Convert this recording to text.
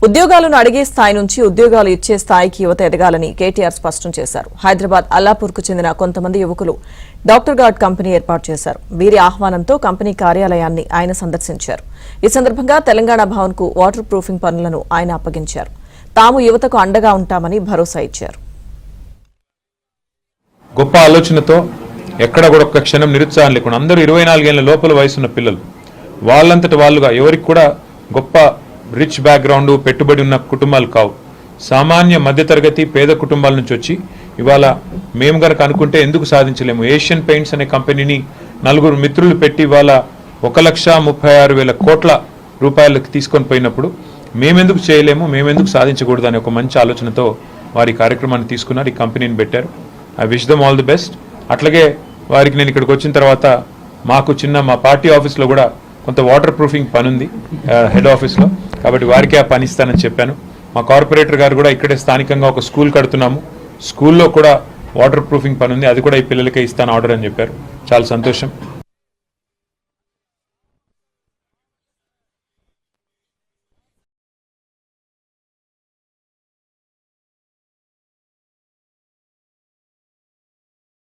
ఉద్యోగాలను అడిగే స్థాయి నుంచి ఉద్యోగాలు ఇచ్చే స్థాయికి యువత ఎదగాలని కేటీఆర్ స్పష్టం చేశారు. హైదరాబాద్ అల్లాపూర్కు చెందిన కొంతమంది యువకులు డాక్టర్ గార్డ్ కంపెనీ ఏర్పాటు చేశారు. వీరి ఆహ్వానంతో కంపెనీ కార్యాలయాన్ని ఆయన సందర్శించారు. ఈ సందర్భంగా తెలంగాణ భవన్ కు వాటర్ ప్రూఫింగ్ పనులను ఆయన అప్పగించారు. తాము యువతకు అండగా ఉంటామని భరోసా ఇచ్చారు. గొప్ప ఆలోచనతో ఎక్కడ కూడా ఒక్క క్షణం నిరుత్సాహం లేకుండా అందరూ 24 ఏళ్ల లోపల వయసున్న పిల్లలు వాళ్ళంతటి వాళ్ళుగా ఎవరికి కూడా గొప్ప రిచ్ బ్యాక్గ్రౌండ్ పెట్టుబడి ఉన్న కుటుంబాలు కావు. సామాన్య మధ్యతరగతి పేద కుటుంబాల నుంచి వచ్చి ఇవాళ మేము గనక అనుకుంటే ఎందుకు సాధించలేము. ఏషియన్ పెయింట్స్ అనే కంపెనీని 4 మిత్రులు పెట్టి ఇవాళ 1,36,000 కోట్ల రూపాయలకు తీసుకొని పోయినప్పుడు మేమెందుకు చేయలేము, మేమెందుకు సాధించకూడదు అనే ఒక మంచి ఆలోచనతో వారి కార్యక్రమాన్ని తీసుకున్నారు. ఈ కంపెనీని పెట్టారు. I wish them all the best. అట్లాగే వారికి నేను ఇక్కడికి వచ్చిన తర్వాత మాకు మా పార్టీ ఆఫీస్లో కూడా కొంత వాటర్ ప్రూఫింగ్ పని ఉంది హెడ్ ఆఫీస్లో, కాబట్టి వారికి ఆ పని ఇస్తానని చెప్పాను. మా కార్పొరేటర్ గారు కూడా ఇక్కడే స్థానికంగా ఒక స్కూల్ కడుతున్నాము, స్కూల్లో కూడా వాటర్ ప్రూఫింగ్ పని ఉంది, అది కూడా ఈ పిల్లలకే ఇస్తాను ఆర్డర్ అని చెప్పారు. చాలా సంతోషం.